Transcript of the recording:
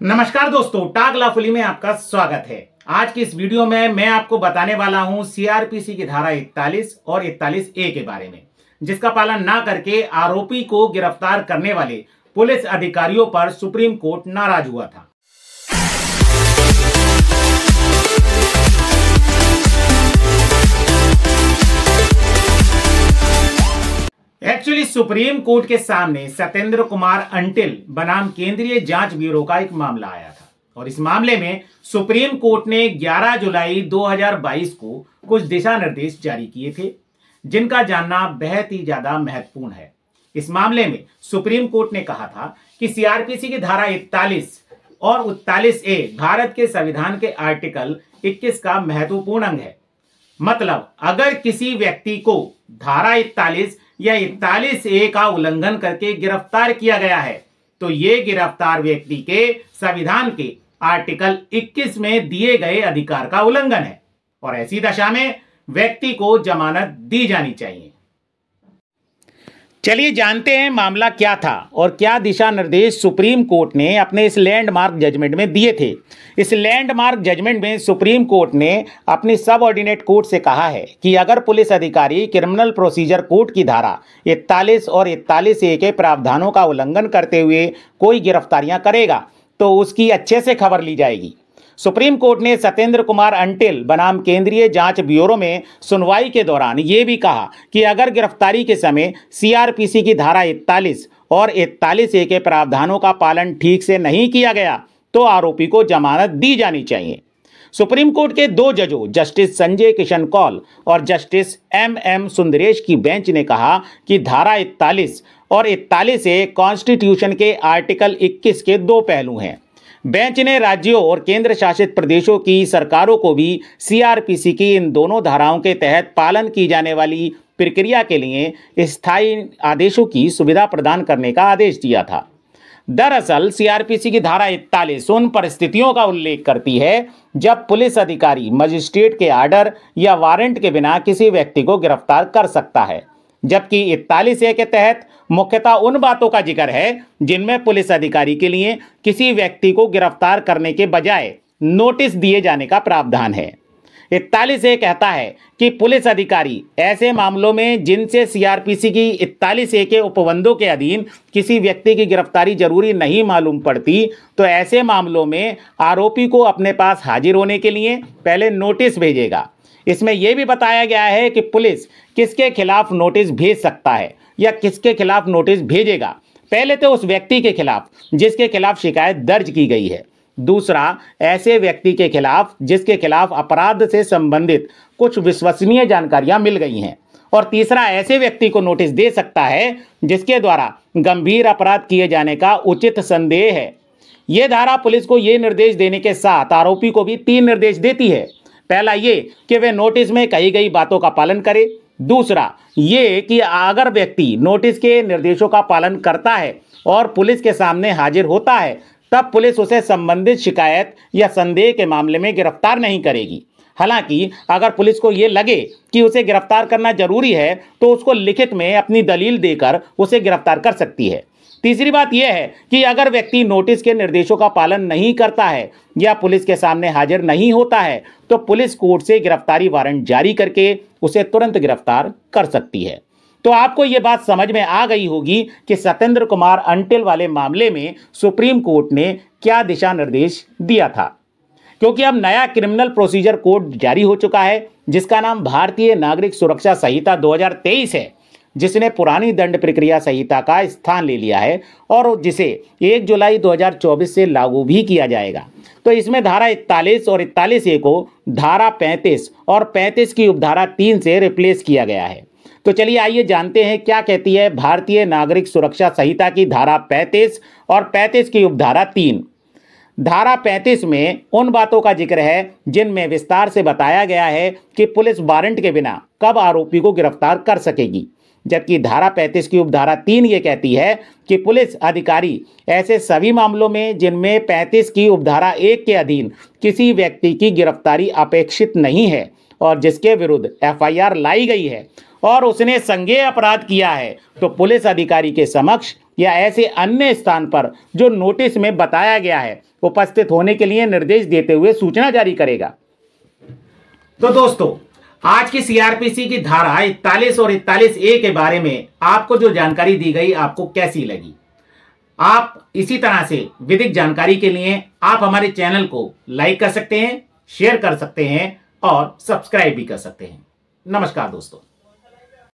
नमस्कार दोस्तों, टाग लाफुली में आपका स्वागत है। आज की इस वीडियो में मैं आपको बताने वाला हूं सीआरपीसी की धारा 41 और 41A के बारे में, जिसका पालन ना करके आरोपी को गिरफ्तार करने वाले पुलिस अधिकारियों पर सुप्रीम कोर्ट नाराज हुआ था। एक्चुअली सुप्रीम कोर्ट के सामने सत्येंद्र कुमार अंटिल बनाम केंद्रीय जांच ब्यूरो का एक मामला आया था और इस मामले में सुप्रीम कोर्ट ने 11 जुलाई 2022 को कुछ दिशा निर्देश जारी किए थे, जिनका जानना बेहद ही ज्यादा महत्वपूर्ण है। इस मामले में सुप्रीम कोर्ट ने कहा था कि सीआरपीसी की धारा 41 और 41A भारत के संविधान के आर्टिकल 21 का महत्वपूर्ण अंग है। मतलब अगर किसी व्यक्ति को धारा 41 या 41A का उल्लंघन करके गिरफ्तार किया गया है तो ये गिरफ्तार व्यक्ति के संविधान के आर्टिकल 21 में दिए गए अधिकार का उल्लंघन है और ऐसी दशा में व्यक्ति को जमानत दी जानी चाहिए। चलिए जानते हैं मामला क्या था और क्या दिशा निर्देश सुप्रीम कोर्ट ने अपने इस लैंडमार्क जजमेंट में दिए थे। इस लैंडमार्क जजमेंट में सुप्रीम कोर्ट ने अपनी सबऑर्डिनेट कोर्ट से कहा है कि अगर पुलिस अधिकारी क्रिमिनल प्रोसीजर कोड की धारा 41 और 41A के प्रावधानों का उल्लंघन करते हुए कोई गिरफ्तारियां करेगा तो उसकी अच्छे से खबर ली जाएगी। सुप्रीम कोर्ट ने सत्येंद्र कुमार अंटिल बनाम केंद्रीय जांच ब्यूरो में सुनवाई के दौरान यह भी कहा कि अगर गिरफ्तारी के समय सीआरपीसी की धारा 41 और 41A के प्रावधानों का पालन ठीक से नहीं किया गया तो आरोपी को जमानत दी जानी चाहिए। सुप्रीम कोर्ट के दो जजों जस्टिस संजय किशन कौल और जस्टिस MM सुंदरेश की बेंच ने कहा कि धारा 41 और 41A कॉन्स्टिट्यूशन के आर्टिकल 21 के दो पहलू हैं। बेंच ने राज्यों और केंद्र शासित प्रदेशों की सरकारों को भी सीआरपीसी की इन दोनों धाराओं के तहत पालन की जाने वाली प्रक्रिया के लिए स्थायी आदेशों की सुविधा प्रदान करने का आदेश दिया था। दरअसल सीआरपीसी की धारा 41 उन परिस्थितियों का उल्लेख करती है जब पुलिस अधिकारी मजिस्ट्रेट के आर्डर या वारंट के बिना किसी व्यक्ति को गिरफ्तार कर सकता है, जबकि 41A के तहत मुख्यतः उन बातों का जिक्र है जिनमें पुलिस अधिकारी के लिए किसी व्यक्ति को गिरफ्तार करने के बजाय नोटिस दिए जाने का प्रावधान है। 41A कहता है कि पुलिस अधिकारी ऐसे मामलों में जिनसे सीआरपीसी की 41A के उपबंधों के अधीन किसी व्यक्ति की गिरफ्तारी जरूरी नहीं मालूम पड़ती तो ऐसे मामलों में आरोपी को अपने पास हाजिर होने के लिए पहले नोटिस भेजेगा। इसमें यह भी बताया गया है कि पुलिस किसके खिलाफ नोटिस भेज सकता है या किसके खिलाफ नोटिस भेजेगा। पहले तो उस व्यक्ति के खिलाफ जिसके खिलाफ शिकायत दर्ज की गई है, दूसरा ऐसे व्यक्ति के खिलाफ जिसके खिलाफ अपराध से संबंधित कुछ विश्वसनीय जानकारियां मिल गई हैं, और तीसरा ऐसे व्यक्ति को नोटिस दे सकता है जिसके द्वारा गंभीर अपराध किए जाने का उचित संदेह है। यह धारा पुलिस को यह निर्देश देने के साथ आरोपी को भी 3 निर्देश देती है। पहला ये कि वे नोटिस में कही गई बातों का पालन करे, दूसरा ये कि अगर व्यक्ति नोटिस के निर्देशों का पालन करता है और पुलिस के सामने हाजिर होता है तब पुलिस उसे संबंधित शिकायत या संदेह के मामले में गिरफ्तार नहीं करेगी। हालांकि अगर पुलिस को ये लगे कि उसे गिरफ्तार करना जरूरी है तो उसको लिखित में अपनी दलील देकर उसे गिरफ्तार कर सकती है। तीसरी बात यह है कि अगर व्यक्ति नोटिस के निर्देशों का पालन नहीं करता है या पुलिस के सामने हाजिर नहीं होता है तो पुलिस कोर्ट से गिरफ्तारी वारंट जारी करके उसे तुरंत गिरफ्तार कर सकती है। तो आपको यह बात समझ में आ गई होगी कि सत्येंद्र कुमार अंटिल वाले मामले में सुप्रीम कोर्ट ने क्या दिशा निर्देश दिया था। क्योंकि अब नया क्रिमिनल प्रोसीजर कोड जारी हो चुका है जिसका नाम भारतीय नागरिक सुरक्षा संहिता 2023 है, जिसने पुरानी दंड प्रक्रिया संहिता का स्थान ले लिया है और जिसे 1 जुलाई 2024 से लागू भी किया जाएगा। तो इसमें धारा 41 और 41A को धारा 35 और 35 की उपधारा 3 से रिप्लेस किया गया है। तो चलिए आइए जानते हैं क्या कहती है भारतीय नागरिक सुरक्षा संहिता की धारा 35 और 35 की उपधारा 3। धारा 35 में उन बातों का जिक्र है जिनमें विस्तार से बताया गया है कि पुलिस वारंट के बिना कब आरोपी को गिरफ्तार कर सकेगी, जबकि धारा 35 की उपधारा 3 ये कहती है कि पुलिस अधिकारी ऐसे सभी मामलों में जिनमें 35 की उपधारा 1 के अधीन किसी व्यक्ति की गिरफ्तारी अपेक्षित नहीं है और जिसके विरुद्ध FIR लाई गई है और उसने संज्ञेय अपराध किया है तो पुलिस अधिकारी के समक्ष या ऐसे अन्य स्थान पर जो नोटिस में बताया गया है उपस्थित होने के लिए निर्देश देते हुए सूचना जारी करेगा। तो दोस्तों, आज की सीआरपीसी की धारा 41 और 41A के बारे में आपको जो जानकारी दी गई आपको कैसी लगी? आप इसी तरह से विधिक जानकारी के लिए आप हमारे चैनल को लाइक कर सकते हैं, शेयर कर सकते हैं और सब्सक्राइब भी कर सकते हैं। नमस्कार दोस्तों।